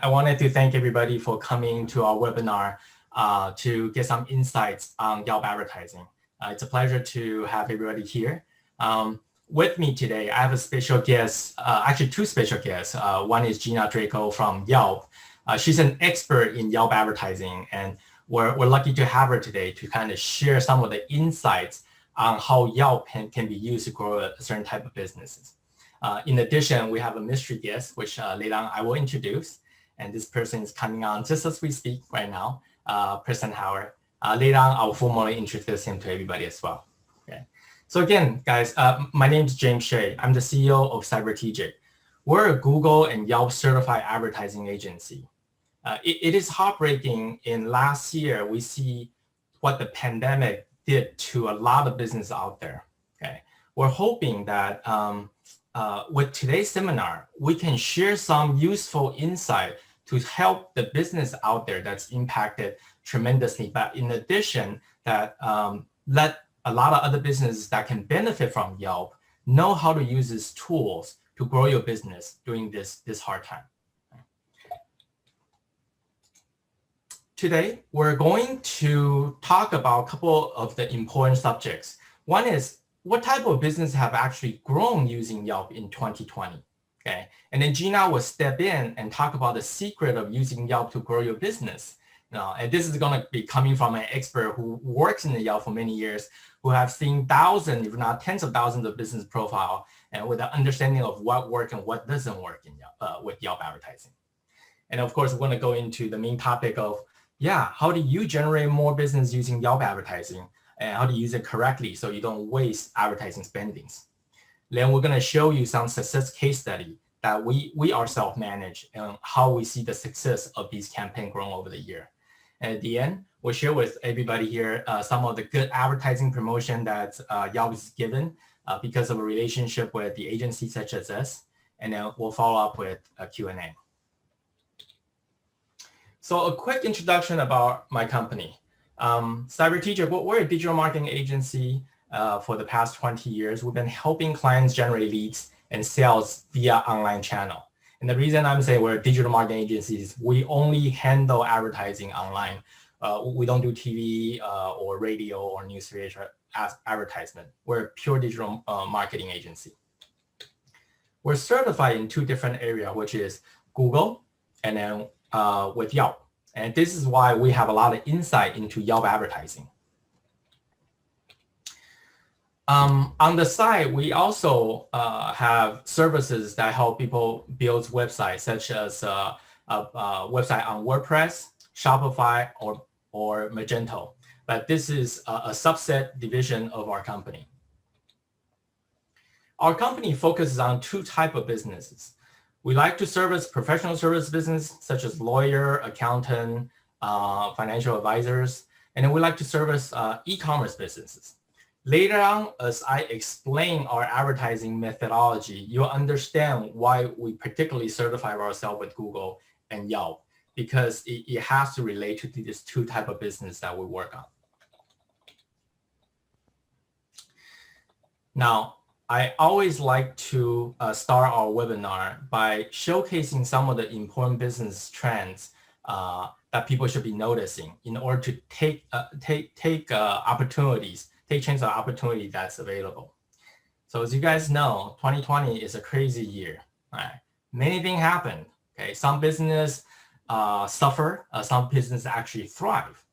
I wanted to thank everybody for coming to our webinar to get some insights on Yelp advertising. It's a pleasure to have everybody here. With me today, I have a special guest, actually two special guests. One is Gina Draco from Yelp. She's an expert in Yelp advertising, and we're lucky to have her today to kind of share some of the insights on how Yelp can be used to grow a certain type of businesses. In addition, we have a mystery guest, which later on I will introduce. And this person is coming on just as we speak right now, Preston Howard. Later on, I'll formally introduce him to everybody as well. Okay. So again, guys, my name is James Shea. I'm the CEO of Cybertegic. We're a Google and Yelp certified advertising agency. It is heartbreaking. In last year, we see what the pandemic did to a lot of business out there. Okay. We're hoping that with today's seminar, we can share some useful insight to help the business out there that's impacted tremendously. But in addition, that let a lot of other businesses that can benefit from Yelp know how to use these tools to grow your business during this hard time. Today, we're going to talk about a couple of the important subjects. One is, what type of business have actually grown using Yelp in 2020? Okay, and then Gina will step in and talk about the secret of using Yelp to grow your business. And this is going to be coming from an expert who works in the Yelp for many years, who have seen thousands, if not tens of thousands of business profile, and with an understanding of what works and what doesn't work in Yelp, with Yelp advertising. And of course, we're going to go into the main topic of, how do you generate more business using Yelp advertising? And how to use it correctly so you don't waste advertising spendings. Then we're going to show you some success case study that we ourselves manage and how we see the success of these campaigns growing over the year. And at the end, we'll share with everybody here some of the good advertising promotion that Yelp is given because of a relationship with the agency such as us. And then we'll follow up with a Q&A. So a quick introduction about my company. Cybertegic, we're a digital marketing agency for the past 20 years. We've been helping clients generate leads and sales via online channel. And the reason I'm saying we're a digital marketing agency is we only handle advertising online. We don't do TV or radio or newspaper advertisement. We're a pure digital marketing agency. We're certified in two different areas, which is Google and then with Yelp. And this is why we have a lot of insight into Yelp advertising. On the side, we also have services that help people build websites, such as a website on WordPress, Shopify, or Magento. But this is a subset division of our company. Our company focuses on two types of businesses. We like to service professional service business, such as lawyer, accountant, financial advisors, and then we like to service e-commerce businesses. Later on, as I explain our advertising methodology, you'll understand why we particularly certify ourselves with Google and Yelp, because it has to relate to these two types of business that we work on. Now, I always like to start our webinar by showcasing some of the important business trends that people should be noticing in order to take opportunities, take chance of opportunity that's available. So as you guys know, 2020 is a crazy year. Right? Many things happened. Okay, some business suffer, some business actually thrive.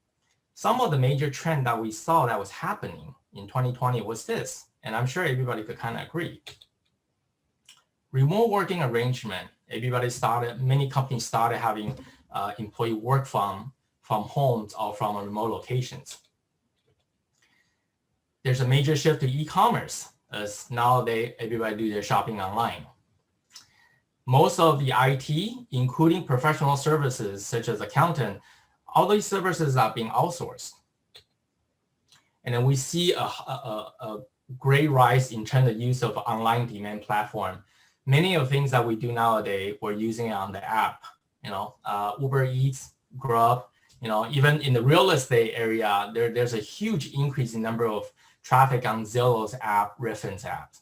Some of the major trend that we saw that was happening in 2020 was this. And I'm sure everybody could kind of agree. Remote working arrangement, many companies started having employee work from homes or from remote locations. There's a major shift to e-commerce, as now everybody do their shopping online. Most of the IT, including professional services such as accountant, all these services are being outsourced. And then we see a great rise in terms of use of online demand platform. Many of the things that we do nowadays, we're using it on the app. Uber Eats, Grub. Even in the real estate area, there's a huge increase in number of traffic on Zillow's app, reference apps.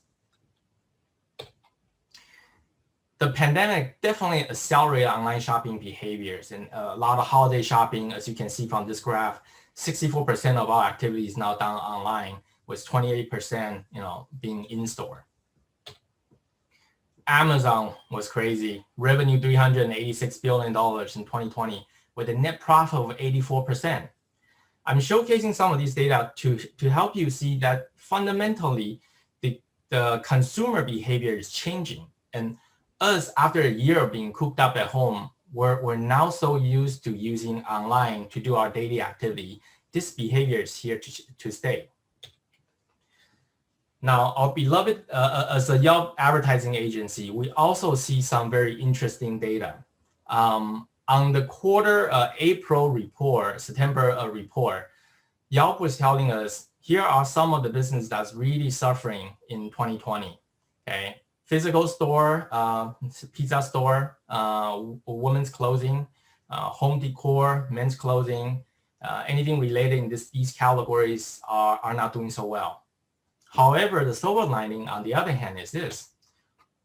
the pandemic definitely accelerated online shopping behaviors, and a lot of holiday shopping, as you can see from this graph, 64% of our activity is now done online, with 28%, being in store. Amazon was crazy. Revenue $386 billion in 2020 with a net profit of 84%. I'm showcasing some of these data to help you see that fundamentally the consumer behavior is changing. And us, after a year of being cooped up at home, we're now so used to using online to do our daily activity. This behavior is here to stay. Now, our beloved, as a Yelp advertising agency, we also see some very interesting data. On the quarter April report, September report, Yelp was telling us, here are some of the business that's really suffering in 2020, okay? Physical store, pizza store, women's clothing, home decor, men's clothing, anything related in these categories are not doing so well. However, the silver lining, on the other hand, is this.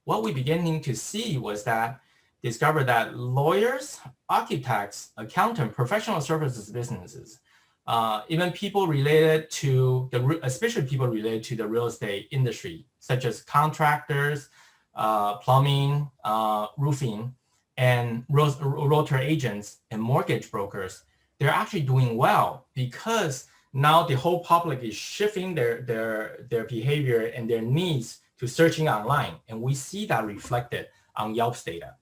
What we beginning to see was that discovered that lawyers, architects, accountants, professional services businesses, even people related to especially people related to the real estate industry, such as contractors, plumbing, roofing, and realtor agents and mortgage brokers, they're actually doing well because now the whole public is shifting their behavior and their needs to searching online. And we see that reflected on Yelp's data.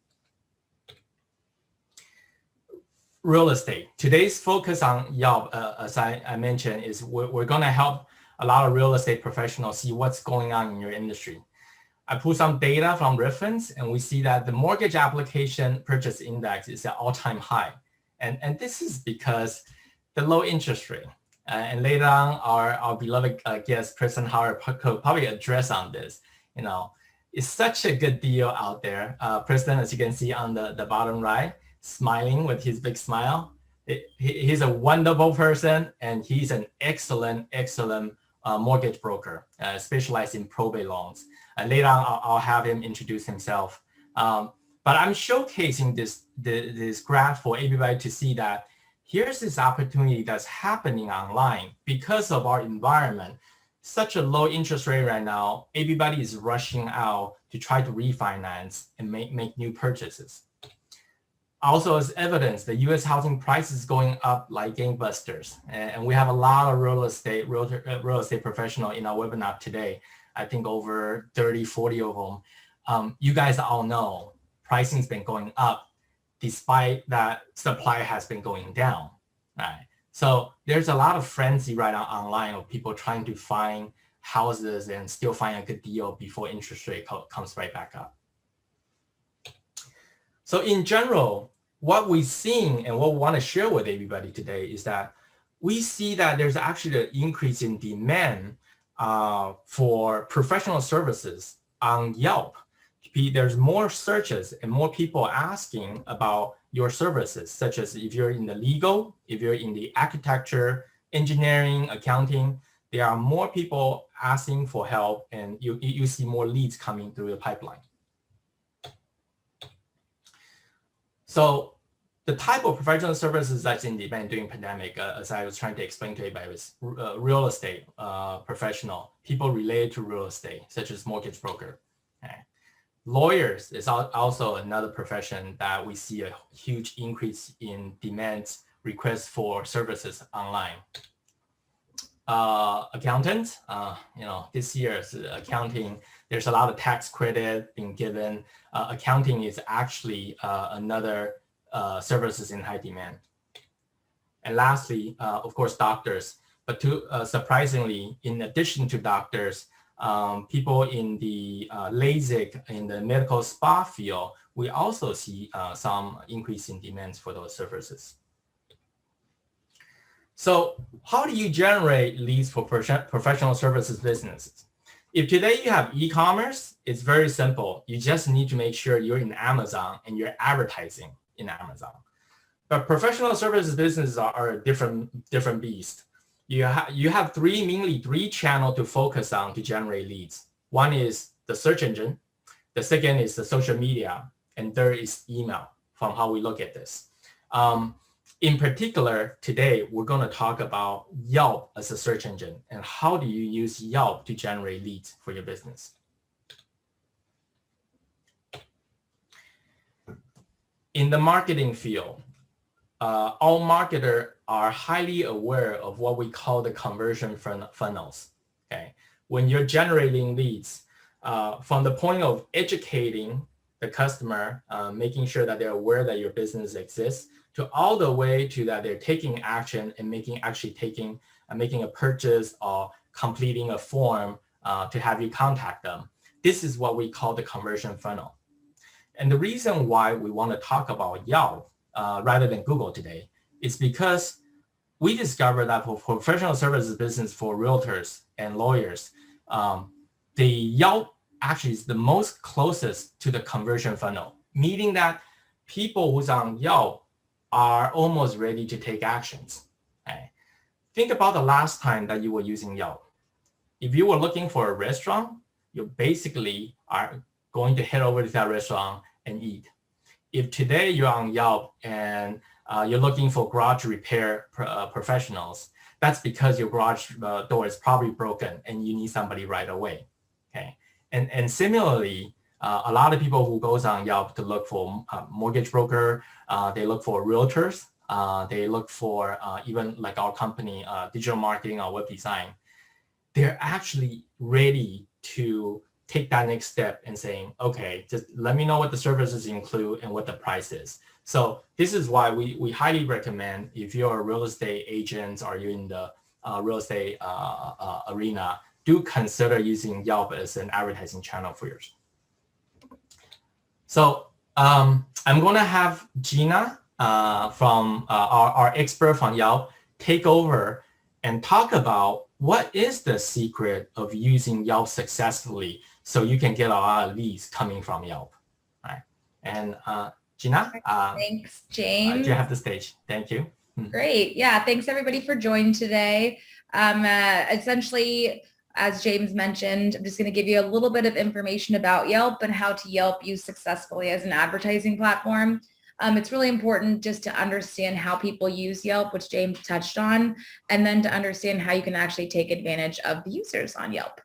Real estate. Today's focus on Yelp, as I mentioned, is we're going to help a lot of real estate professionals see what's going on in your industry. I pulled some data from reference, and we see that the mortgage application purchase index is at all-time high. And this is because the low interest rate. And later on, our beloved guest, Preston Howard, could probably address on this. It's such a good deal out there. Preston, as you can see on the bottom right, smiling with his big smile. He's a wonderful person, and he's an excellent mortgage broker, specialized in probate loans. Later on, I'll have him introduce himself. But I'm showcasing this graph for everybody to see that here's this opportunity that's happening online because of our environment. Such a low interest rate right now, everybody is rushing out to try to refinance and make new purchases. Also, as evidence, the U.S. housing price is going up like gangbusters, and we have a lot of real estate professional in our webinar today. I think over 30, 40 of them. You guys all know pricing's been going up despite that supply has been going down, right? So there's a lot of frenzy right now online of people trying to find houses and still find a good deal before interest rate comes right back up. So in general, what we've seen and what we want to share with everybody today is that we see that there's actually an increase in demand for professional services on Yelp. There's more searches and more people asking about your services, such as if you're in the legal, if you're in the architecture, engineering, accounting, there are more people asking for help, and you see more leads coming through the pipeline. So the type of professional services that's in demand during pandemic, as I was trying to explain to everybody, was real estate professional, people related to real estate, such as mortgage broker. Okay. Lawyers is also another profession that we see a huge increase in demands, requests for services online. Accountants, this year's accounting, there's a lot of tax credit being given. Accounting is actually another services in high demand. And lastly, of course, doctors. But surprisingly, in addition to doctors, people in the LASIK, in the medical spa field, we also see some increase in demands for those services. So how do you generate leads for professional services businesses? If today you have e-commerce, it's very simple. You just need to make sure you're in Amazon and you're advertising in Amazon. But professional services businesses are a different beast. You have mainly three channels to focus on to generate leads. One is the search engine. The second is the social media. And third is email, from how we look at this. In particular, today, we're going to talk about Yelp as a search engine and how do you use Yelp to generate leads for your business. In the marketing field, all marketers are highly aware of what we call the conversion funnels. Okay, when you're generating leads, from the point of educating the customer, making sure that they're aware that your business exists, to all the way to that they're taking action and making a purchase or completing a form to have you contact them. This is what we call the conversion funnel. And the reason why we want to talk about Yelp rather than Google today is because we discovered that for professional services business, for realtors and lawyers, the Yelp actually is the most closest to the conversion funnel, meaning that people who's on Yelp are almost ready to take actions. Okay? Think about the last time that you were using Yelp. If you were looking for a restaurant, you basically are going to head over to that restaurant and eat. If today you're on Yelp and you're looking for garage repair professionals, that's because your garage door is probably broken and you need somebody right away. Okay, and similarly, a lot of people who goes on Yelp to look for mortgage broker, they look for realtors, they look for even like our company, digital marketing or web design. They're actually ready to take that next step and saying, okay, just let me know what the services include and what the price is. So this is why we highly recommend, if you're a real estate agent or you're in the real estate arena, do consider using Yelp as an advertising channel for yours. So I'm going to have Gina from our expert from Yelp take over and talk about what is the secret of using Yelp successfully so you can get a lot of leads coming from Yelp. All right. And Gina? Thanks, James. You have the stage. Thank you. Great. Yeah, thanks everybody for joining today. Essentially, as James mentioned, I'm just going to give you a little bit of information about Yelp and how to Yelp use successfully as an advertising platform. It's really important just to understand how people use Yelp, which James touched on, and then to understand how you can actually take advantage of the users on Yelp.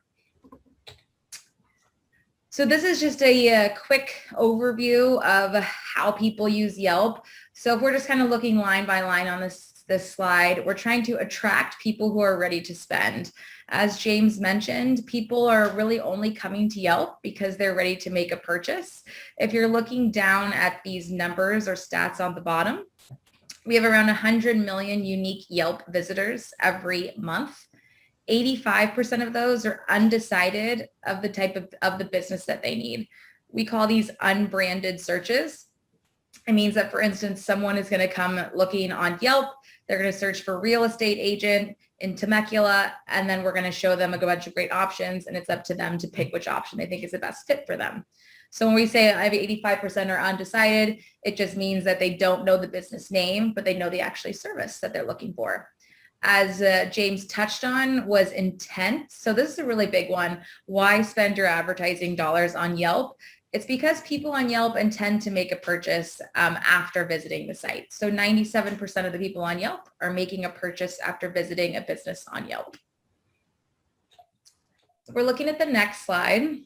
So this is just a quick overview of how people use Yelp. So if we're just kind of looking line by line on this slide, we're trying to attract people who are ready to spend. As James mentioned, people are really only coming to Yelp because they're ready to make a purchase. If you're looking down at these numbers or stats on the bottom, we have around 100 million unique Yelp visitors every month. 85% of those are undecided of the type of the business that they need. We call these unbranded searches. It means that, for instance, someone is going to come looking on Yelp. They're going to search for real estate agent in Temecula, and then we're going to show them a bunch of great options, and it's up to them to pick which option they think is the best fit for them. So when we say I have 85% are undecided, it just means that they don't know the business name, but they know the actual service that they're looking for. As James touched on, was intent. So this is a really big one. Why spend your advertising dollars on Yelp? It's because people on Yelp intend to make a purchase after visiting the site. So 97% of the people on Yelp are making a purchase after visiting a business on Yelp. So we're looking at the next slide.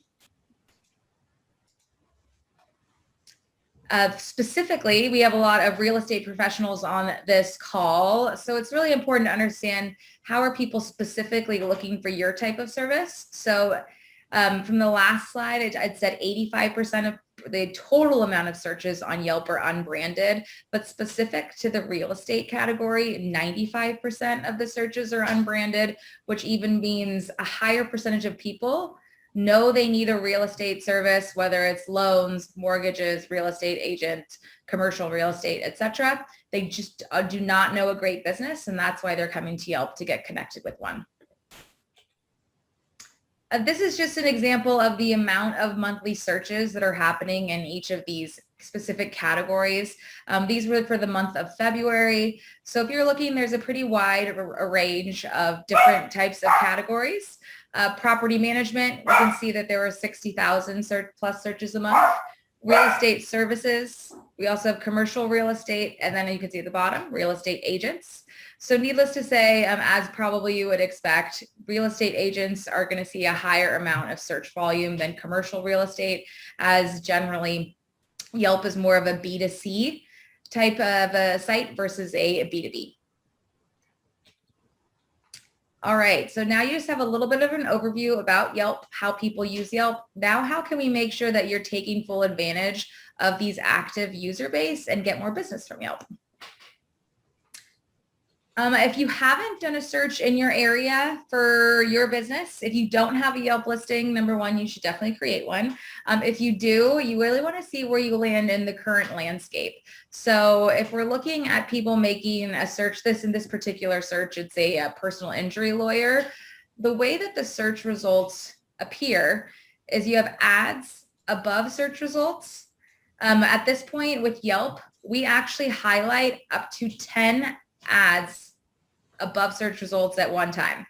Specifically, we have a lot of real estate professionals on this call. So it's really important to understand how are people specifically looking for your type of service. So from the last slide, I'd said 85% of the total amount of searches on Yelp are unbranded, but specific to the real estate category, 95% of the searches are unbranded, which even means a higher percentage of people know they need a real estate service, whether it's loans, mortgages, real estate agent, commercial real estate, etc. They just do not know a great business, and that's why they're coming to Yelp to get connected with one. This is just an example of the amount of monthly searches that are happening in each of these specific categories. These were for the month of February. So if you're looking, there's a pretty wide range of different types of categories. Property management, we can see that there were 60,000 plus searches a month. Real estate services, we also have commercial real estate, and then you can see at the bottom, real estate agents. So needless to say, as probably you would expect, real estate agents are going to see a higher amount of search volume than commercial real estate, as generally Yelp is more of a B2C type of a site versus a B2B. All right, so now you just have a little bit of an overview about Yelp, how people use Yelp. Now, how can we make sure that you're taking full advantage of these active user base and get more business from Yelp? If you haven't done a search in your area for your business, if you don't have a Yelp listing, number one, you should definitely create one. If you do, you really want to see where you land in the current landscape. So if we're looking at people making a search, in this particular search, it's a personal injury lawyer. The way that the search results appear is you have ads above search results. At this point with Yelp, we actually highlight up to 10 ads above search results at one time.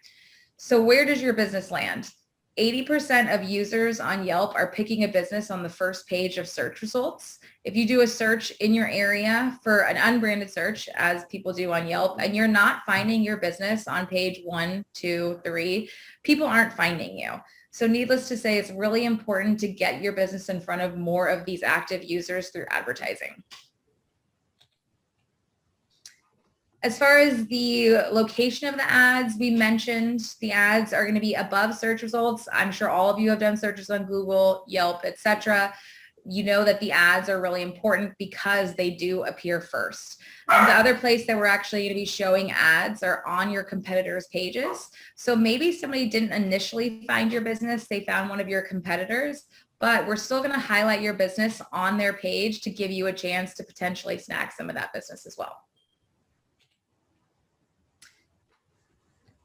So where does your business land? 80% of users on Yelp are picking a business on the first page of search results. If you do a search in your area for an unbranded search, as people do on Yelp, and you're not finding your business on page 1, 2, 3, people aren't finding you. So needless to say, it's really important to get your business in front of more of these active users through advertising. As far as the location of the ads, we mentioned the ads are going to be above search results. I'm sure all of you have done searches on Google, Yelp, etc. You know that the ads are really important because they do appear first. The other place that we're actually going to be showing ads are on your competitors' pages. So maybe somebody didn't initially find your business, they found one of your competitors, but we're still going to highlight your business on their page to give you a chance to potentially snag some of that business as well.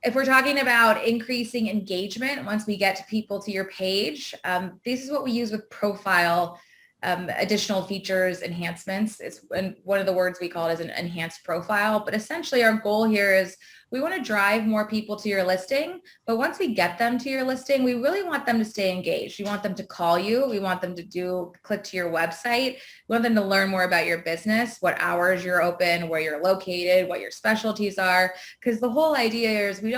If we're talking about increasing engagement, once we get to people to your page, this is what we use with profile additional features, enhancements. It's one of the words we call it is an enhanced profile. But essentially our goal here is we want to drive more people to your listing. But once we get them to your listing, we really want them to stay engaged. We want them to call you. We want them to click to your website. We want them to learn more about your business, what hours you're open, where you're located, what your specialties are. Because the whole idea is we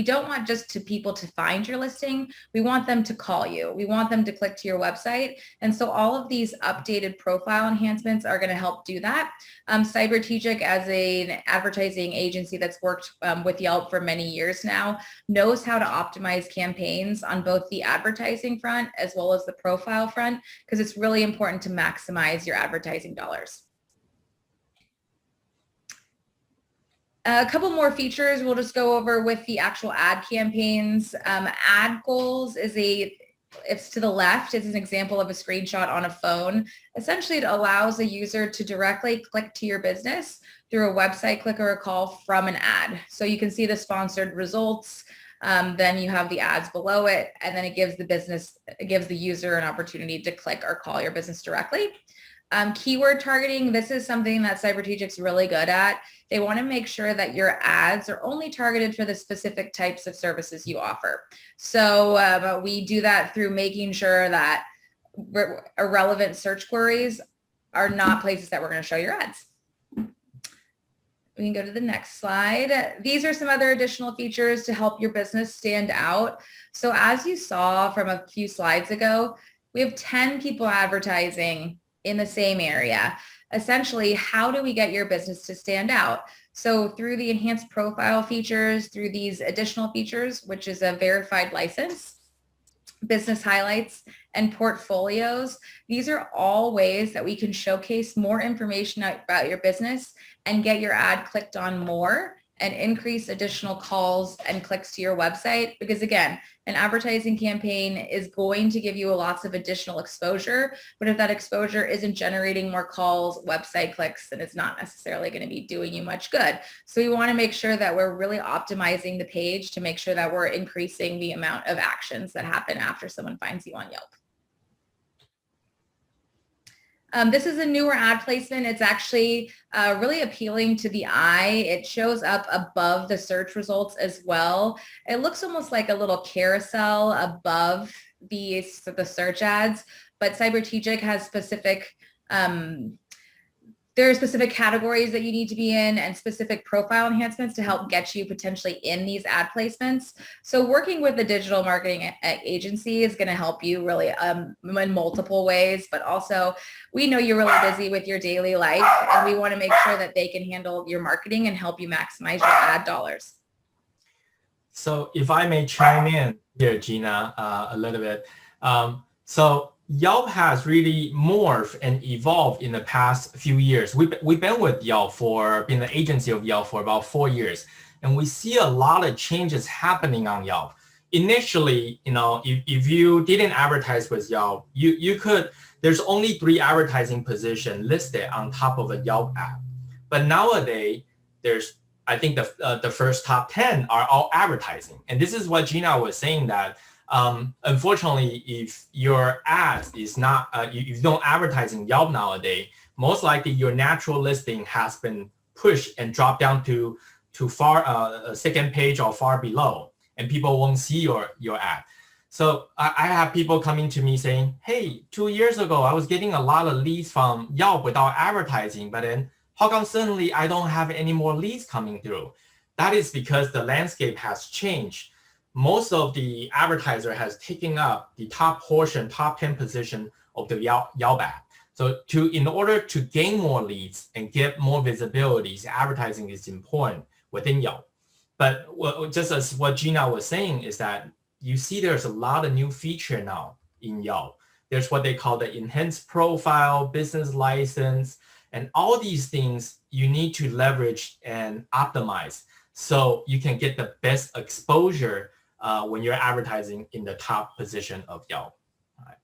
don't want just people to find your listing. We want them to call you. We want them to click to your website. And so all of these updated profile enhancements are going to help do that. Cybertegic, as an advertising agency that's worked with Yelp for many years now, knows how to optimize campaigns on both the advertising front as well as the profile front, because it's really important to maximize your advertising dollars. A couple more features we'll just go over with the actual ad campaigns. Ad goals it's to the left. It's an example of a screenshot on a phone. Essentially, it allows a user to directly click to your business through a website click or a call from an ad. So you can see the sponsored results. Then you have the ads below it, and then it gives the user an opportunity to click or call your business directly. Keyword targeting, this is something that Cybertegic's really good at. They want to make sure that your ads are only targeted for the specific types of services you offer. So we do that through making sure that irrelevant search queries are not places that we're going to show your ads. We can go to the next slide. These are some other additional features to help your business stand out. So as you saw from a few slides ago, we have 10 people advertising in the same area. Essentially, how do we get your business to stand out? So through the enhanced profile features, through these additional features, which is a verified license, business highlights, and portfolios, these are all ways that we can showcase more information about your business and get your ad clicked on more and increase additional calls and clicks to your website. Because again, an advertising campaign is going to give you lots of additional exposure, but if that exposure isn't generating more calls, website clicks, then it's not necessarily going to be doing you much good. So we want to make sure that we're really optimizing the page to make sure that we're increasing the amount of actions that happen after someone finds you on Yelp. This is a newer ad placement. It's actually really appealing to the eye. It shows up above the search results as well. It looks almost like a little carousel above the search ads, but Cybertegic has specific there are specific categories that you need to be in and specific profile enhancements to help get you potentially in these ad placements. So working with a digital marketing agency is going to help you really in multiple ways, but also we know you're really busy with your daily life and we want to make sure that they can handle your marketing and help you maximize your ad dollars. So if I may chime in here, Gina, a little bit. So Yelp has really morphed and evolved in the past few years. We've been with Yelp been the agency of Yelp for about 4 years, and we see a lot of changes happening on Yelp. Initially, if you didn't advertise with Yelp, you could. There's only 3 advertising positions listed on top of a Yelp app, but nowadays I think the first top 10 are all advertising, and this is what Gina was saying that. Unfortunately, if your ads is not, you don't advertise in Yelp nowadays, most likely your natural listing has been pushed and dropped down to far second page or far below, and people won't see your ad. So I have people coming to me saying, hey, 2 years ago, I was getting a lot of leads from Yelp without advertising, but then how come suddenly I don't have any more leads coming through? That is because the landscape has changed. Most of the advertiser has taken up the top 10 position of the Yelp app. So in order to gain more leads and get more visibility, advertising is important within Yelp. But just as what Gina was saying is that you see there's a lot of new feature now in Yelp. There's what they call the enhanced profile, business license, and all these things you need to leverage and optimize so you can get the best exposure when you're advertising in the top position of Yelp. All right.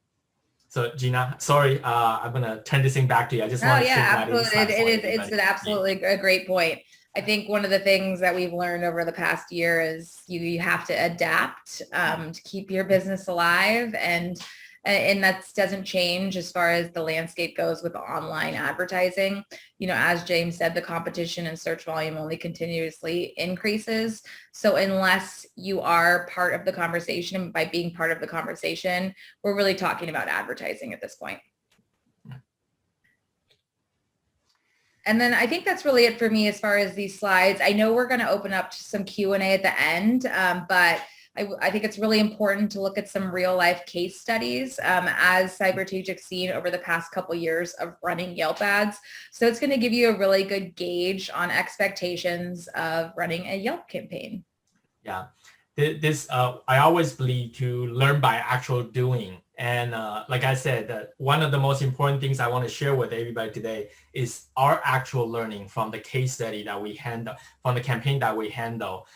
So Gina, sorry, I'm gonna turn this thing back to you. I just want to share that insight. It's absolutely a great point. I think one of the things that we've learned over the past year is you have to adapt to keep your business alive, and that doesn't change as far as the landscape goes with online advertising. As James said, the competition and search volume only continuously increases. So unless you are part of the conversation, and by being part of the conversation, we're really talking about advertising at this point. And then I think that's really it for me as far as these slides. I know we're going to open up to some Q&A at the end, but I think it's really important to look at some real life case studies as Cybertegic's seen over the past couple years of running Yelp ads. So it's going to give you a really good gauge on expectations of running a Yelp campaign. Yeah, I always believe to learn by actual doing. And like I said, one of the most important things I want to share with everybody today is our actual learning from the case study that we handle, from the campaign that we handle.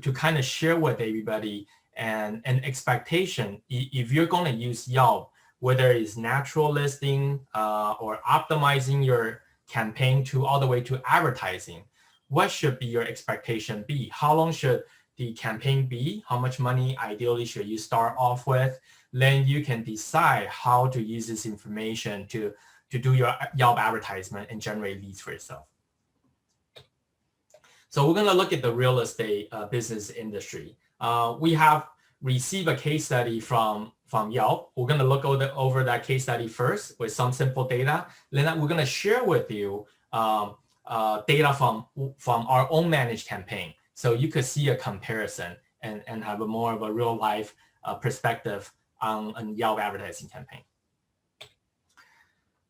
To kind of share with everybody and an expectation, if you're going to use Yelp, whether it's natural listing or optimizing your campaign to all the way to advertising, what should be your expectation be? How long should the campaign be? How much money ideally should you start off with? Then you can decide how to use this information to do your Yelp advertisement and generate leads for yourself. So we're going to look at the real estate business industry. We have received a case study from Yelp. We're going to look over that case study first with some simple data. Then we're going to share with you data from our own managed campaign. So you could see a comparison and have more of a real life perspective on a Yelp advertising campaign.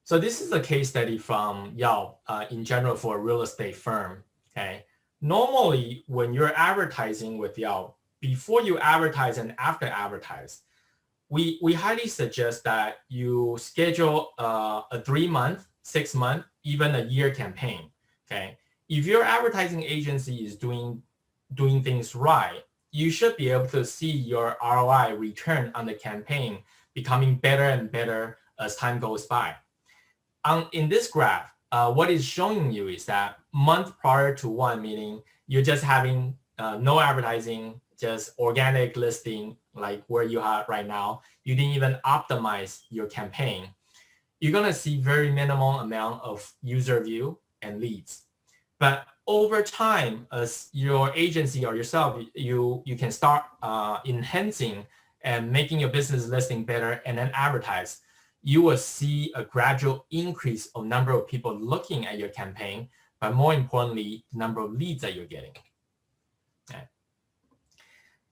So this is a case study from Yelp in general for a real estate firm. Okay. Normally, when you're advertising with Yelp, before you advertise and after advertise, we highly suggest that you schedule a 3-month, 6-month, even a year campaign. Okay, if your advertising agency is doing things right, you should be able to see your ROI return on the campaign becoming better and better as time goes by. In this graph, what is showing you is that month prior to one, meaning you're just having no advertising, just organic listing like where you are right now. You didn't even optimize your campaign. you're going to see very minimal amount of user view and leads. But over time, as your agency or yourself, you can start enhancing and making your business listing better and then advertise. You will see a gradual increase of number of people looking at your campaign, but more importantly, the number of leads that you're getting. Okay.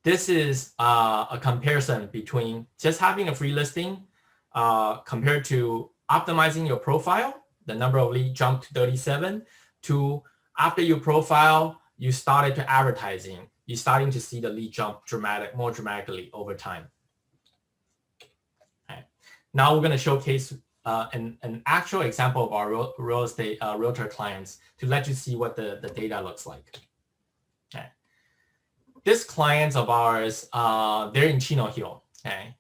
This is a comparison between just having a free listing compared to optimizing your profile. The number of leads jumped to 37 to after your profile, you started to advertising. You're starting to see the lead jump more dramatically over time. Okay. Now we're going to showcase an actual example of our real estate realtor clients to let you see what the data looks like. Okay. This clients of ours, they're in Chino Hill. Okay.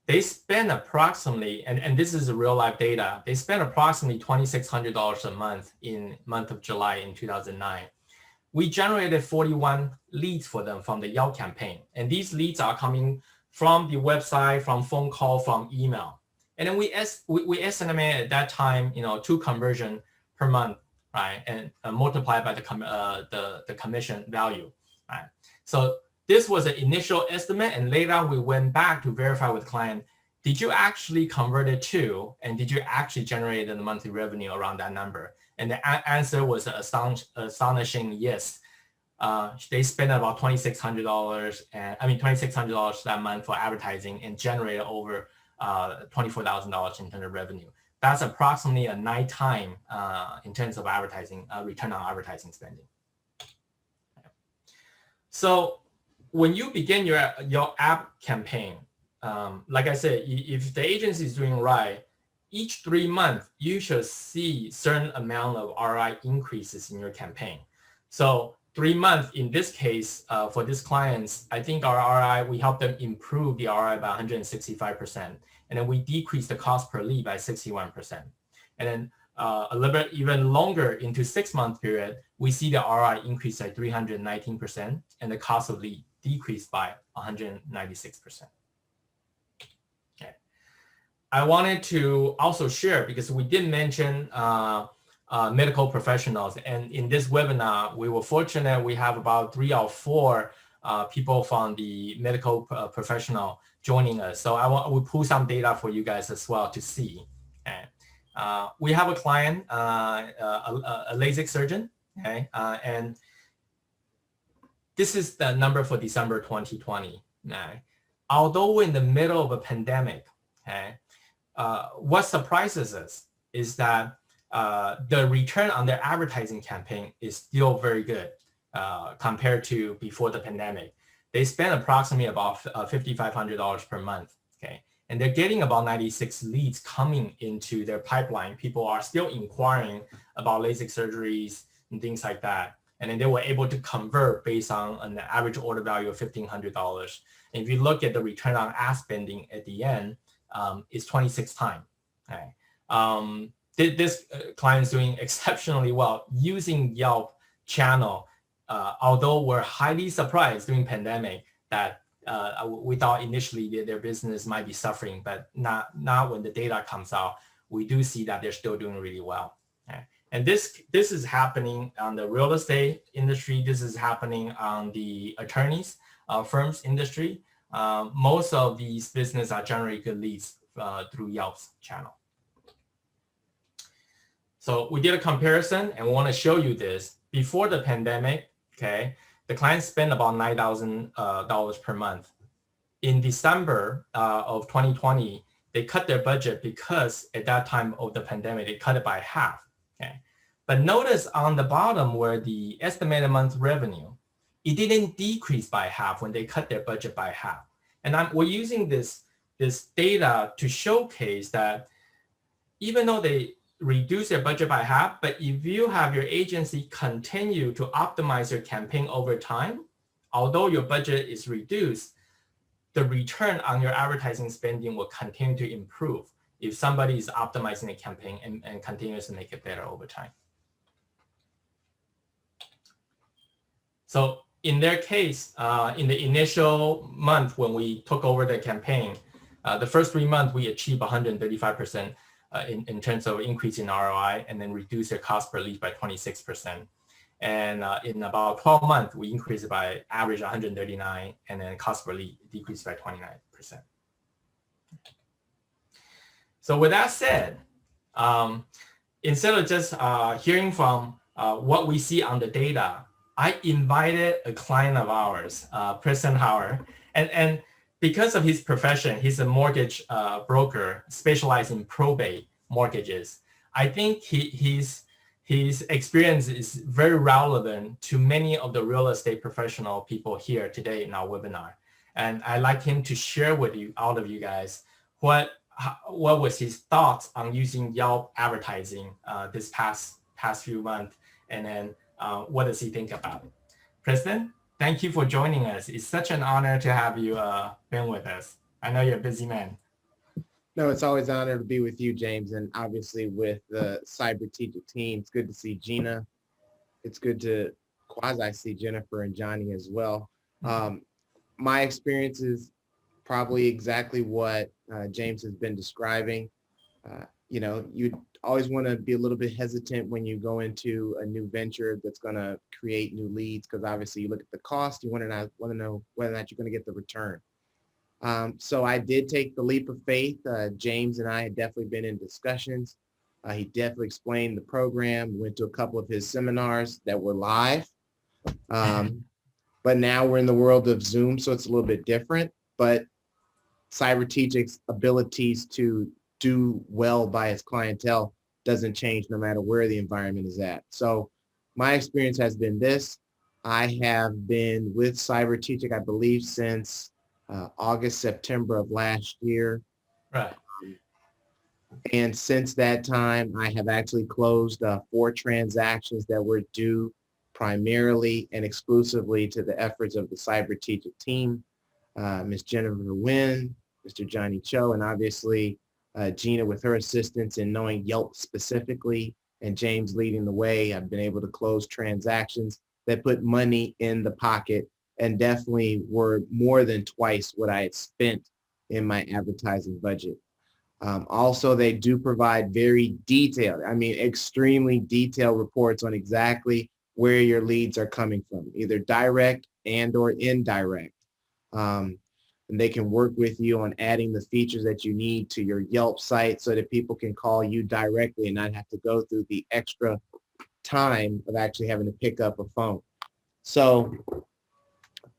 They spend approximately, and this is real life data, they spend approximately $2,600 a month in month of July in 2009. We generated 41 leads for them from the Yelp campaign. And these leads are coming from the website, from phone call, from email. And then we estimate at that time, 2 conversion per month, right? And multiplied by the commission value, right? So this was an initial estimate, and later on we went back to verify with the client, did you actually convert it to, and did you actually generate the monthly revenue around that number? And the answer was an astonishing yes. They spent about $2,600 that month for advertising and generated over $24,000 in terms of revenue. That's approximately a 9 time in terms of advertising return on advertising spending. So when you begin your app campaign, like I said, if the agency is doing right, each 3 months, you should see certain amount of ROI increases in your campaign. So 3 months, in this case, for these clients, I think our ROI, we help them improve the ROI by 165%. And then we decrease the cost per lead by 61%. And then a little bit even longer into 6 month period, we see the ROI increase by 319% and the cost of lead decreased by 196%. Okay. I wanted to also share, because we did mention medical professionals, and in this webinar, we were fortunate we have about 3 or 4 people from the medical professional joining us. So we pull some data for you guys as well to see. Okay. We have a client, a LASIK surgeon, okay, and this is the number for December 2020. Okay. Although we're in the middle of a pandemic, okay, what surprises us is that the return on their advertising campaign is still very good compared to before the pandemic. They spend approximately about $5,500 per month, okay, and they're getting about 96 leads coming into their pipeline. People are still inquiring about LASIK surgeries and things like that. And then they were able to convert based on an average order value of $1,500. And if you look at the return on ad spending at the end, it's 26 times. Okay. This client is doing exceptionally well using Yelp channel, although we're highly surprised during pandemic that we thought initially their business might be suffering, but not when the data comes out. We do see that they're still doing really well. Okay. And this is happening on the real estate industry. This is happening on the attorneys firms industry. Most of these businesses are generating good leads through Yelp's channel. So we did a comparison and we want to show you this. Before the pandemic, okay, the clients spent about $9,000 per month. In December of 2020, they cut their budget because at that time of the pandemic, they cut it by half. Okay. But notice on the bottom where the estimated month revenue, it didn't decrease by half when they cut their budget by half. And we're using this data to showcase that even though they reduce their budget by half, but if you have your agency continue to optimize your campaign over time, although your budget is reduced, the return on your advertising spending will continue to improve if somebody is optimizing a campaign and continues to make it better over time. So in their case, in the initial month when we took over the campaign, the first 3 months we achieved 135% in terms of increasing ROI, and then reduce their cost per lead by 26%. And in about 12 months, we increased it by average 139, and then cost per lead decreased by 29%. So with that said, instead of just hearing from what we see on the data, I invited a client of ours, Preston Howard, and because of his profession, he's a mortgage broker specialized in probate mortgages. I think his experience is very relevant to many of the real estate professional people here today in our webinar. And I'd like him to share with you, all of you guys, what was his thoughts on using Yelp advertising this past few months, and then what does he think about it? Preston, thank you for joining us. It's such an honor to have you been with us. I know you're a busy man. No, it's always an honor to be with you, James, and obviously with the Cybertegic team. It's good to see Gina. It's good to quasi see Jennifer and Johnny as well. My experience is probably exactly what James has been describing. You always want to be a little bit hesitant when you go into a new venture that's going to create new leads, because obviously you look at the cost, you want to know whether or not you're going to get the return. So I did take the leap of faith. James and I had definitely been in discussions. He definitely explained the program, went to a couple of his seminars that were live. But now we're in the world of Zoom, so it's a little bit different. But Cybertegic's abilities to do well by his clientele doesn't change no matter where the environment is at. So my experience has been this. I have been with Cybertegic, I believe, since August, September of last year. Right. And since that time, I have actually closed 4 transactions that were due primarily and exclusively to the efforts of the Cybertegic team, Ms. Jennifer Nguyen, Mr. Johnny Cho, and obviously Gina with her assistance in knowing Yelp specifically, and James leading the way. I've been able to close transactions that put money in the pocket and definitely were more than twice what I had spent in my advertising budget. Also, they do provide very detailed, extremely detailed reports on exactly where your leads are coming from, either direct and or indirect. And they can work with you on adding the features that you need to your Yelp site so that people can call you directly and not have to go through the extra time of actually having to pick up a phone. So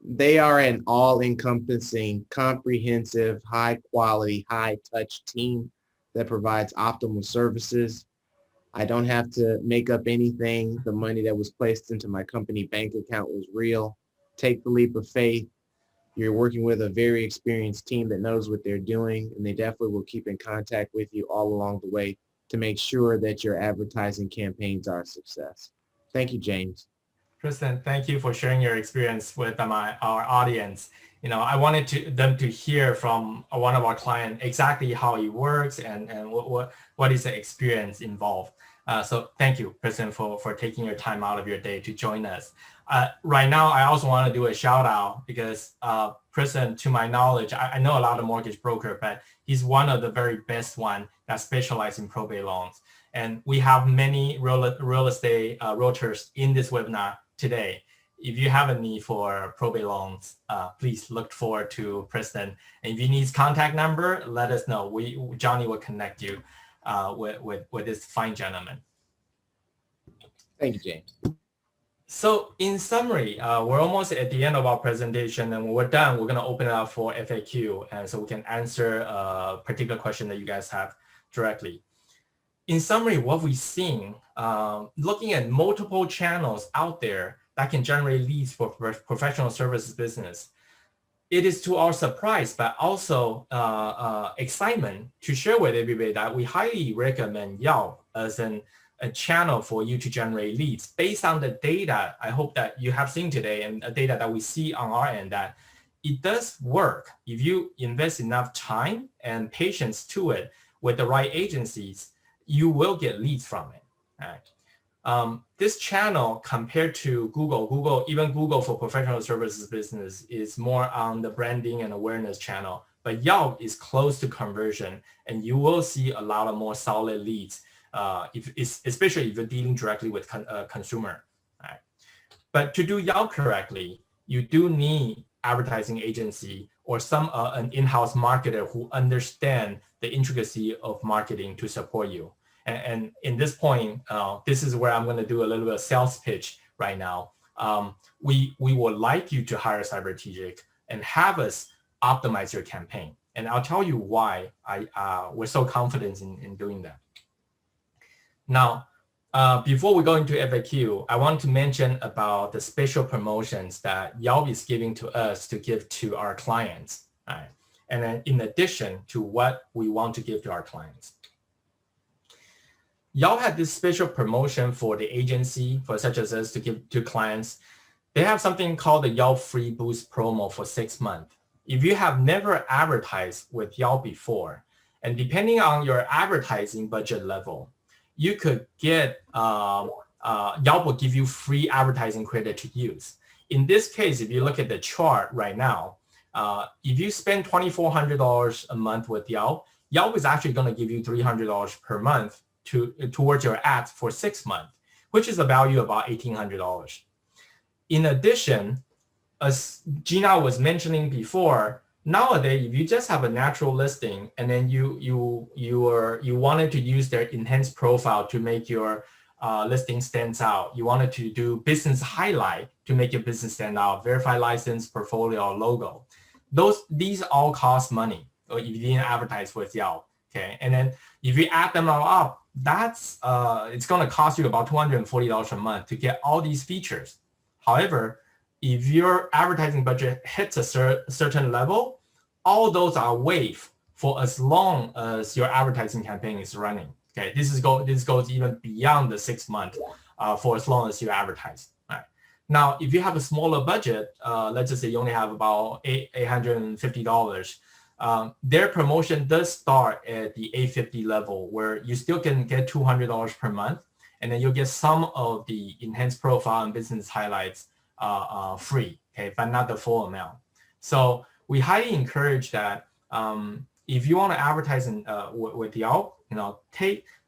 they are an all-encompassing, comprehensive, high-quality, high-touch team that provides optimal services. I don't have to make up anything. The money that was placed into my company bank account was real. Take the leap of faith. You're working with a very experienced team that knows what they're doing, and they definitely will keep in contact with you all along the way to make sure that your advertising campaigns are a success. Thank you, James. Preston, thank you for sharing your experience with our audience. I wanted them to hear from one of our clients exactly how it works and what is the experience involved. So thank you, Preston, for taking your time out of your day to join us. Right now, I also want to do a shout out because Preston, to my knowledge, I know a lot of mortgage broker, but he's one of the very best one that specialize in probate loans. And we have many real estate realtors in this webinar today. If you have a need for probate loans, please look forward to Preston. And if you need his contact number, let us know. Johnny will connect you with this fine gentleman. Thank you, James. So in summary, we're almost at the end of our presentation, and when we're done, we're going to open it up for FAQ, and so we can answer a particular question that you guys have directly. In summary, what we've seen, looking at multiple channels out there that can generate leads for professional services business, it is to our surprise, but also excitement to share with everybody that we highly recommend Yelp as a channel for you to generate leads based on the data I hope that you have seen today and the data that we see on our end, that it does work. If you invest enough time and patience to it with the right agencies, you will get leads from it. Right? This channel compared to Google, even Google for professional services business is more on the branding and awareness channel but Yelp is close to conversion, and you will see a lot of more solid leads, especially if you're dealing directly with consumer. Right? But to do Yelp correctly, you do need advertising agency or an in-house marketer who understand the intricacy of marketing to support you. And in this point, this is where I'm going to do a little bit of sales pitch right now. We would like you to hire Cybertegic and have us optimize your campaign. And I'll tell you why we're so confident in doing that. Now, before we go into FAQ, I want to mention about the special promotions that Yelp is giving to us to give to our clients. Right? And then in addition to what we want to give to our clients. Yelp had this special promotion for the agency, for such as us, to give to clients. They have something called the Yelp Free Boost promo for 6 months. If you have never advertised with Yelp before, and depending on your advertising budget level, you could get, Yelp will give you free advertising credit to use. In this case, if you look at the chart right now, if you spend $2,400 a month with Yelp, Yelp is actually going to give you $300 per month towards your ads for 6 months, which is a value of about $1,800. In addition, as Gina was mentioning before, nowadays, if you just have a natural listing and then you wanted to use their enhanced profile to make your listing stands out, you wanted to do business highlight to make your business stand out, verified license, portfolio, logo. These all cost money if you didn't advertise with Yelp. Okay, and then if you add them all up, that's it's going to cost you about $240 a month to get all these features. However, if your advertising budget hits a certain level, all those are waived for as long as your advertising campaign is running. Okay, this goes even beyond the 6 months for as long as you advertise. Right. Now, if you have a smaller budget, let's just say you only have about $850. Their promotion does start at the $850 level, where you still can get $200 per month, and then you'll get some of the enhanced profile and business highlights free, okay, but not the full amount. So we highly encourage that if you want to advertise with Yelp,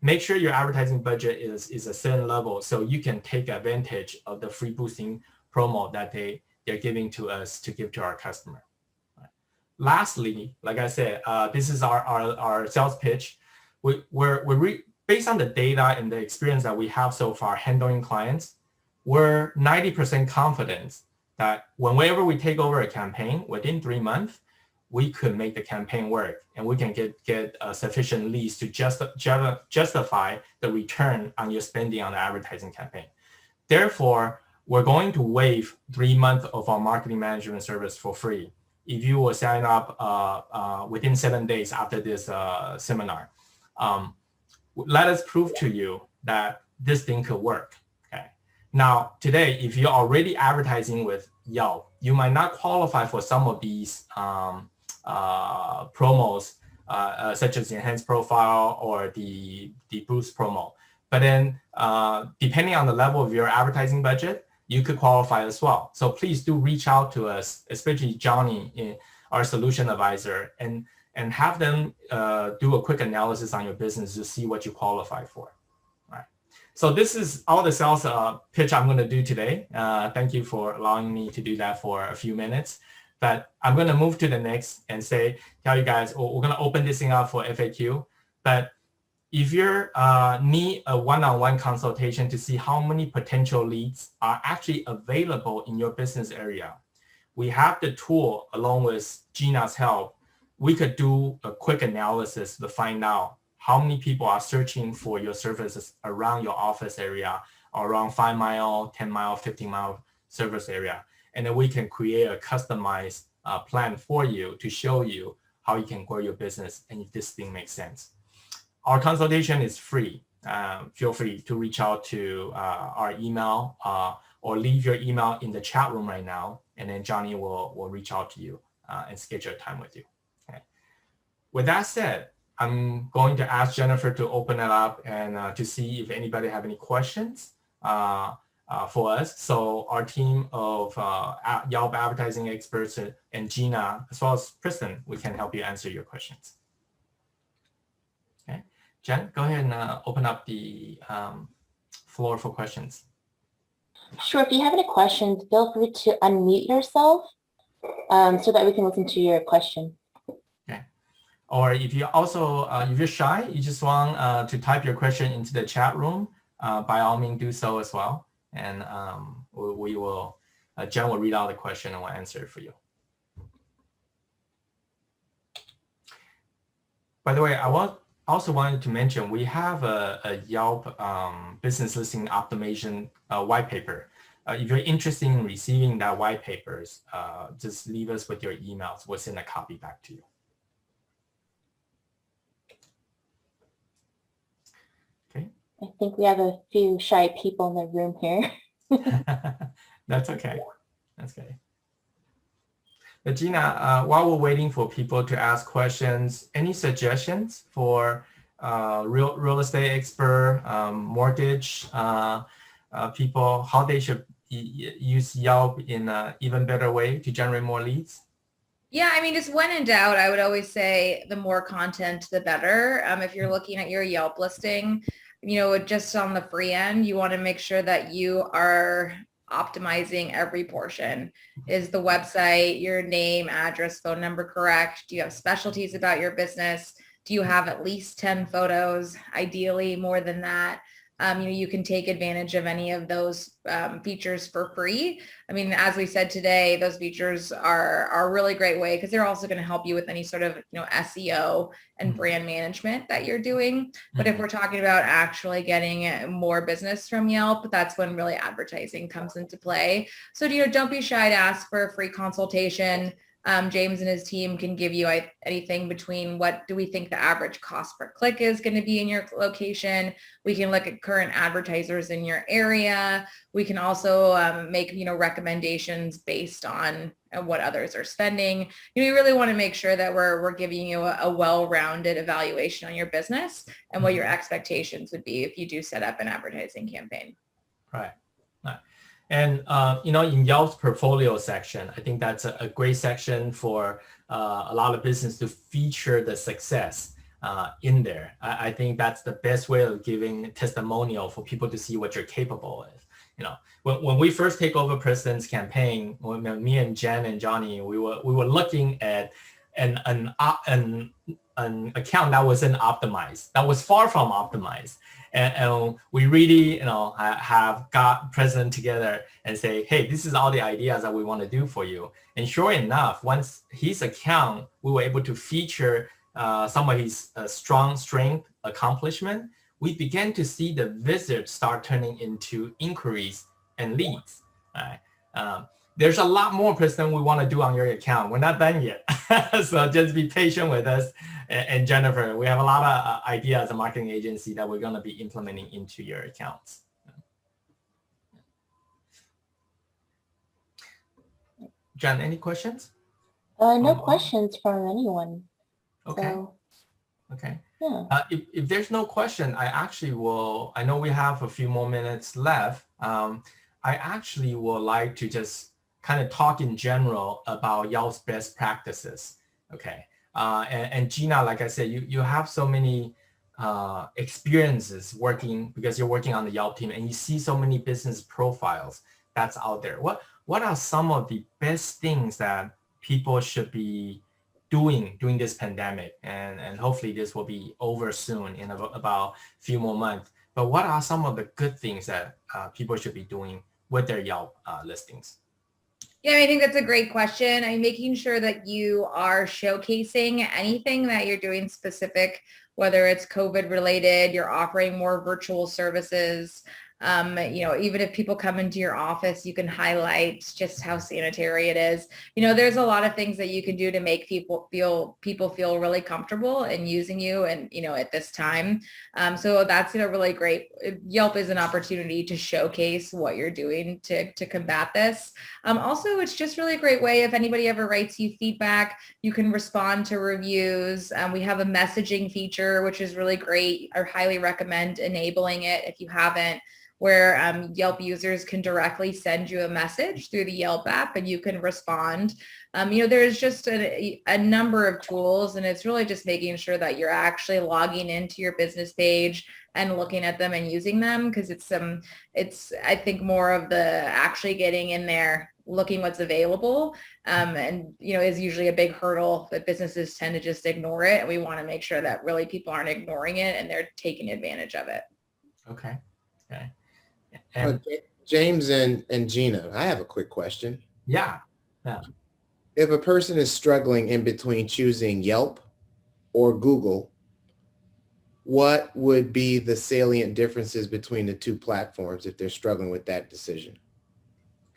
make sure your advertising budget is a certain level so you can take advantage of the free boosting promo that they're giving to us to give to our customer. Right. Lastly, like I said, this is our sales pitch. We're based on the data and the experience that we have so far handling clients, we're 90% confident that whenever we take over a campaign within 3 months, we could make the campaign work and we can get sufficient leads to justify the return on your spending on the advertising campaign. Therefore, we're going to waive 3 months of our marketing management service for free if you will sign up within 7 days after this seminar. Let us prove to you that this thing could work. Okay. Now, today, if you're already advertising with Yelp, you might not qualify for some of these promos, such as the enhanced profile or the boost promo. But then, depending on the level of your advertising budget, you could qualify as well. So please do reach out to us, especially Johnny, our solution advisor, and have them do a quick analysis on your business to see what you qualify for. All right. So this is all the sales pitch I'm going to do today. Thank you for allowing me to do that for a few minutes. But I'm going to move to the next and tell you guys, we're going to open this thing up for FAQ. But if you need a one-on-one consultation to see how many potential leads are actually available in your business area, we have the tool along with Gina's help. We could do a quick analysis to find out how many people are searching for your services around your office area, or around 5 mile, 10 mile, 15 mile service area. And then we can create a customized plan for you to show you how you can grow your business and if this thing makes sense. Our consultation is free. Feel free to reach out to our email or leave your email in the chat room right now, and then Johnny will reach out to you and schedule a time with you. Okay. With that said, I'm going to ask Jennifer to open it up and to see if anybody have any questions. for us. So our team of Yelp advertising experts and Gina, as well as Preston, we can help you answer your questions. Okay, Jen, go ahead and open up the floor for questions. Sure. If you have any questions, feel free to unmute yourself so that we can listen to your question. Okay. Or if you also, if you're shy, you just want to type your question into the chat room, by all means do so as well. And we will, Jen will read out the question and will answer it for you. By the way, I also wanted to mention, we have a Yelp business listing optimization white paper. If you're interested in receiving that white papers, just leave us with your emails. We'll send a copy back to you. Okay. I think we have a few shy people in the room here. That's okay. That's okay. But Gina, while we're waiting for people to ask questions, any suggestions for real estate expert, mortgage people, how they should use Yelp in an even better way to generate more leads? Yeah, I mean, just when in doubt, I would always say the more content, the better. If you're looking at your Yelp listing, just on the free end, you want to make sure that you are optimizing every portion. Is the website, your name, address, phone number correct? Do you have specialties about your business? Do you have at least 10 photos? Ideally more than that. You can take advantage of any of those features for free. I mean, as we said today, those features are a really great way because they're also going to help you with any sort of, SEO and brand management that you're doing. But if we're talking about actually getting more business from Yelp, that's when really advertising comes into play. So, don't be shy to ask for a free consultation. James and his team can give you anything between what do we think the average cost per click is going to be in your location. We can look at current advertisers in your area. We can also make, recommendations based on what others are spending. You really want to make sure that we're giving you a well-rounded evaluation on your business and what your expectations would be if you do set up an advertising campaign. Right. And, in Yelp's portfolio section, I think that's a great section for a lot of business to feature the success in there. I think that's the best way of giving testimonial for people to see what you're capable of. When we first take over Preston's campaign, when me and Jen and Johnny, we were looking at an account that wasn't optimized, that was far from optimized. And we really, have got Preston together and say, hey, this is all the ideas that we want to do for you. And sure enough, once his account, we were able to feature some of his strength accomplishment, we began to see the visits start turning into inquiries and leads. Right? There's a lot more, Preston, we want to do on your account. We're not done yet. So just be patient with us. And Jennifer, we have a lot of ideas as a marketing agency that we're going to be implementing into your accounts. Jen, any questions? No questions from anyone. Okay. So, okay. Yeah. If there's no question, I know we have a few more minutes left. I actually would like to just kind of talk in general about Yelp's best practices. Okay. And Gina, like I said, you have so many experiences working because you're working on the Yelp team and you see so many business profiles that's out there. What are some of the best things that people should be doing during this pandemic? And hopefully this will be over soon in about a few more months. But what are some of the good things that people should be doing with their Yelp listings? Yeah, I think that's a great question. I'm making sure that you are showcasing anything that you're doing specific, whether it's COVID related, you're offering more virtual services. Even if people come into your office, you can highlight just how sanitary it is. There's a lot of things that you can do to make people feel really comfortable in using you and, at this time. So that's really great. Yelp is an opportunity to showcase what you're doing to combat this. Also, it's just really a great way. If anybody ever writes you feedback, you can respond to reviews. We have a messaging feature, which is really great. I highly recommend enabling it if you haven't. where Yelp users can directly send you a message through the Yelp app and you can respond. There's just a number of tools, and it's really just making sure that you're actually logging into your business page and looking at them and using them, because it's I think more of the actually getting in there, looking what's available, is usually a big hurdle that businesses tend to just ignore it. And we want to make sure that really people aren't ignoring it and they're taking advantage of it. Okay. And James and Gina, I have a quick question. yeah. If a person is struggling in between choosing Yelp or Google, what would be the salient differences between the two platforms if they're struggling with that decision?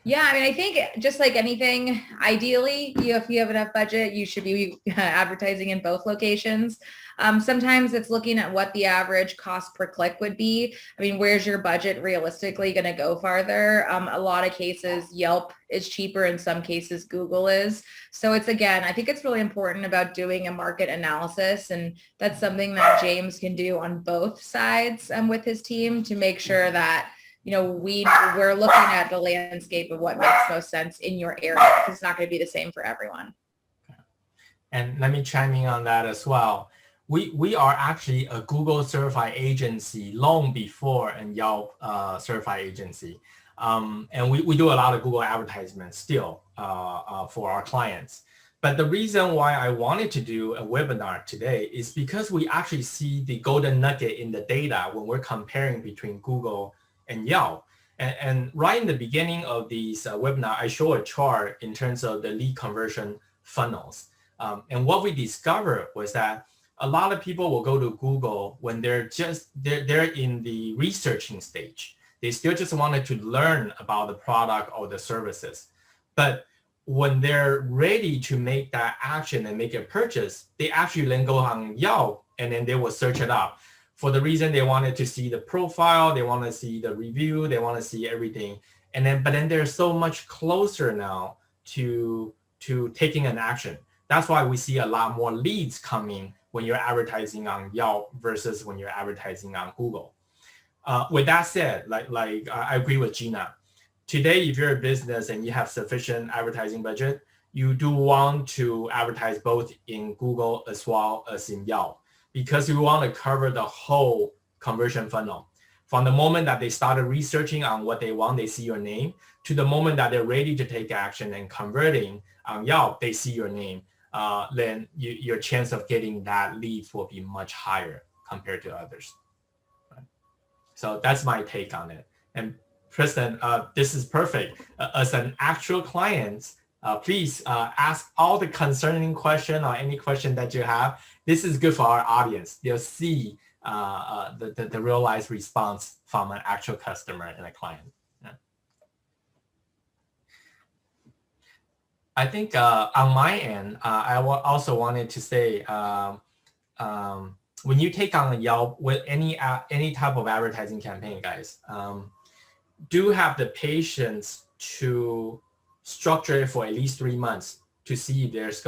Yeah, I think just like anything, ideally, if you have enough budget, you should be advertising in both locations. Sometimes it's looking at what the average cost per click would be. Where's your budget realistically going to go farther? A lot of cases, Yelp is cheaper. In some cases, Google is. So I think it's really important about doing a market analysis. And that's something that James can do on both sides with his team to make sure that we're looking at the landscape of what makes most sense in your area. It's not going to be the same for everyone. And let me chime in on that as well. We are actually a Google certified agency long before a Yelp certified agency. And we do a lot of Google advertisements still for our clients. But the reason why I wanted to do a webinar today is because we actually see the golden nugget in the data when we're comparing between Google and Yelp. And right in the beginning of this webinar, I show a chart in terms of the lead conversion funnels. And what we discovered was that a lot of people will go to Google when they're in the researching stage. They still just wanted to learn about the product or the services. But when they're ready to make that action and make a purchase, they actually then go on Yelp and then they will search it up. For the reason they wanted to see the profile, they want to see the review, they want to see everything. But then they're so much closer now to taking an action. That's why we see a lot more leads coming when you're advertising on Yelp versus when you're advertising on Google. With that said, I agree with Gina. Today, if you're a business and you have sufficient advertising budget, you do want to advertise both in Google as well as in Yelp, because you want to cover the whole conversion funnel. From the moment that they started researching on what they want, they see your name, to the moment that they're ready to take action and converting on Yelp, they see your name. Then your chance of getting that lead will be much higher compared to others. Right? So that's my take on it. And Preston, this is perfect. As an actual client, please ask all the concerning question or any question that you have. This is good for our audience. They'll see the real life response from an actual customer and a client. Yeah. I think on my end, I also wanted to say, when you take on a Yelp with any type of advertising campaign, guys, do have the patience to structure it for at least 3 months to see if there's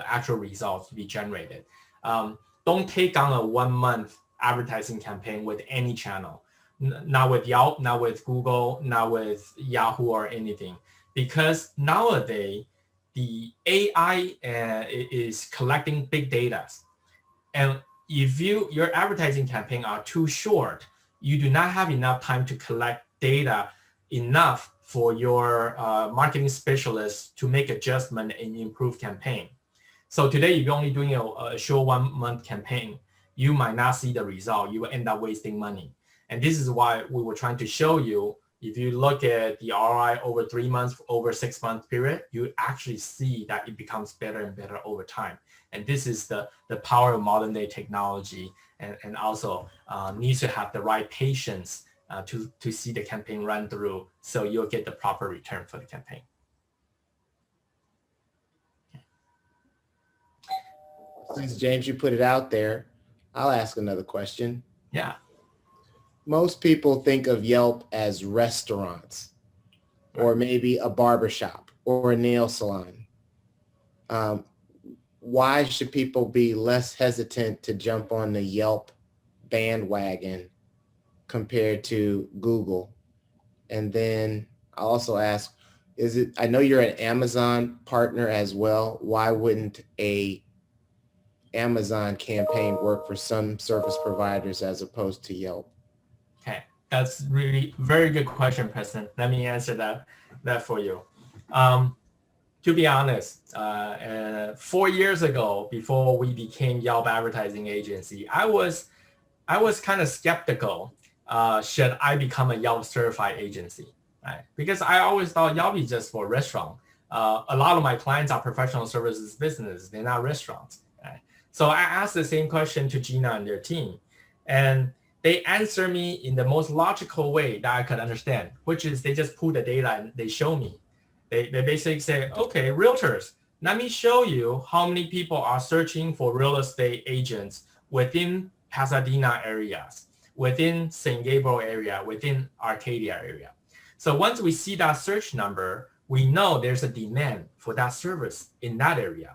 actual results to be generated. Don't take on a 1 month advertising campaign with any channel, not with Yelp, not with Google, not with Yahoo or anything, because nowadays the AI is collecting big data. And if your advertising campaign are too short, you do not have enough time to collect data enough for your marketing specialists to make adjustment and improve campaign. So today, if you're only doing a short 1 month campaign, you might not see the result. You will end up wasting money. And this is why we were trying to show you, if you look at the ROI over 3 months, over 6 month period, you actually see that it becomes better and better over time. And this is the power of modern day technology, and also needs to have the right patience to see the campaign run through, so you'll get the proper return for the campaign. Since James, you put it out there, I'll ask another question. Yeah. Most people think of Yelp as restaurants, or maybe a barbershop or a nail salon. Why should people be less hesitant to jump on the Yelp bandwagon compared to Google And then I'll also ask, I know you're an Amazon partner as well. Why wouldn't a Amazon campaign work for some service providers as opposed to Yelp? Okay, that's really very good question, Preston. Let me answer that for you. To be honest, 4 years ago, before we became Yelp Advertising Agency, I was kind of skeptical. Should I become a Yelp certified agency? Right? Because I always thought Yelp is just for restaurant. A lot of my clients are professional services business; they're not restaurants. Right? So I asked the same question to Gina and their team, and they answer me in the most logical way that I could understand, which is they just pull the data and they show me. They basically say, okay, realtors, let me show you how many people are searching for real estate agents within Pasadena areas, within San Gabriel area, within Arcadia area. So once we see that search number, we know there's a demand for that service in that area.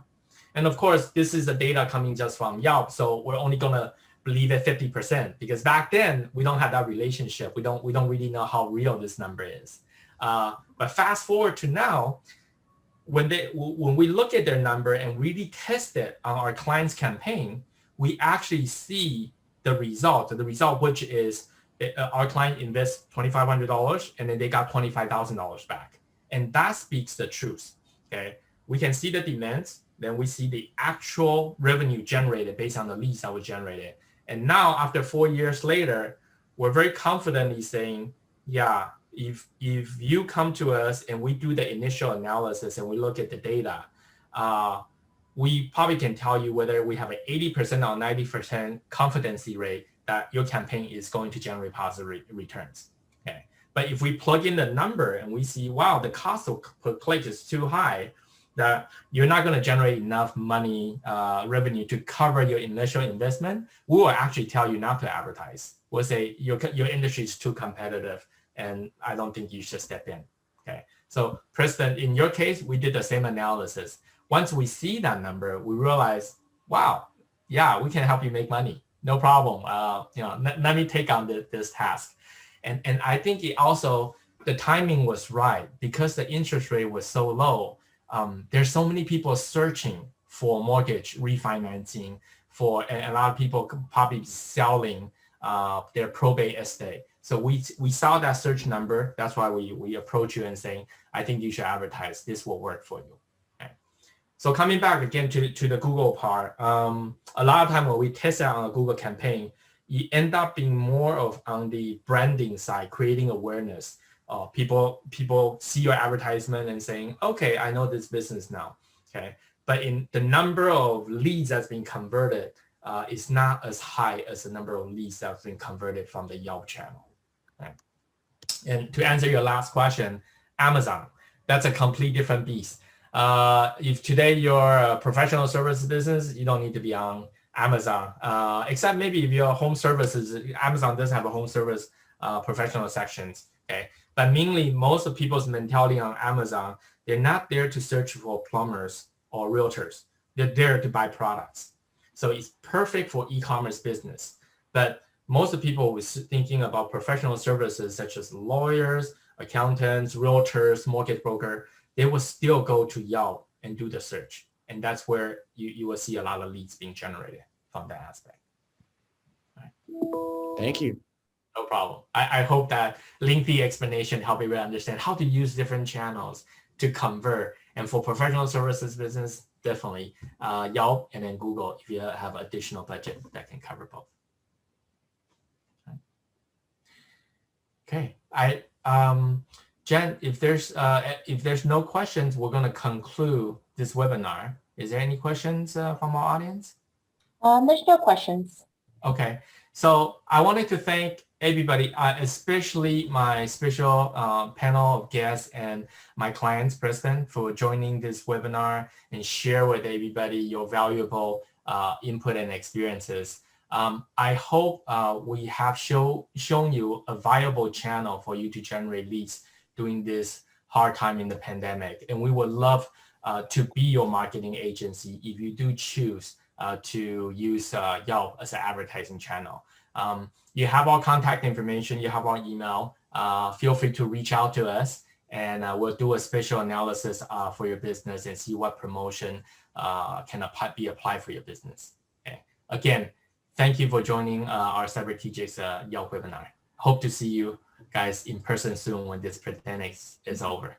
And of course, this is the data coming just from Yelp, so we're only gonna believe it 50% because back then we don't have that relationship. We don't really know how real this number is. But fast forward to now, when we look at their number and really test it on our client's campaign, we actually see the result which is our client invests $2,500 and then they got $25,000 back. And that speaks the truth, okay? We can see the demands, then we see the actual revenue generated based on the leads that were generated. And now after 4 years later, we're very confidently saying, yeah, if you come to us and we do the initial analysis and we look at the data, we probably can tell you whether we have an 80% or 90% confidence rate that your campaign is going to generate positive returns. Okay. But if we plug in the number and we see, wow, the cost per click is too high, that you're not going to generate enough money, revenue to cover your initial investment, we will actually tell you not to advertise. We'll say your industry is too competitive and I don't think you should step in. Okay. So Preston, in your case, we did the same analysis. Once we see that number, we realize, wow, yeah, we can help you make money. No problem. Let me take on this task. And I think it also, the timing was right because the interest rate was so low. There's so many people searching for mortgage refinancing and a lot of people probably selling their probate estate. So we saw that search number. That's why we approach you and saying, I think you should advertise. This will work for you. Okay. So coming back again to the Google part, a lot of time when we test out on a Google campaign, you end up being more of on the branding side, creating awareness. People see your advertisement and saying, okay, I know this business now. Okay. But in the number of leads that's been converted is not as high as the number of leads that's been converted from the Yelp channel. Okay. And to answer your last question, Amazon, that's a completely different beast. If today you're a professional services business, you don't need to be on Amazon, except maybe if you're home services, Amazon does have a home service professional sections. Okay. But mainly most of people's mentality on Amazon, they're not there to search for plumbers or realtors. They're there to buy products. So it's perfect for e-commerce business. But most of people was thinking about professional services such as lawyers, accountants, realtors, mortgage broker, they will still go to Yelp and do the search. And that's where you will see a lot of leads being generated from that aspect. Right. Thank you. No problem. I hope that lengthy explanation helped you understand how to use different channels to convert. And for professional services business, definitely Yelp and then Google if you have additional budget that can cover both. Okay. Jen, if there's no questions, we're going to conclude this webinar. Is there any questions from our audience? There's no questions. Okay. So I wanted to thank everybody, especially my special panel of guests and my clients, Preston, for joining this webinar and share with everybody your valuable input and experiences. I hope we have shown you a viable channel for you to generate leads during this hard time in the pandemic. And we would love to be your marketing agency if you do choose to use Yelp as an advertising channel. You have our contact information, you have our email. feel free to reach out to us, and we'll do a special analysis for your business and see what promotion can be applied for your business. Okay. Again, thank you for joining our Cybertegic's Yelp webinar. Hope to see you guys in person soon when this pandemic is over.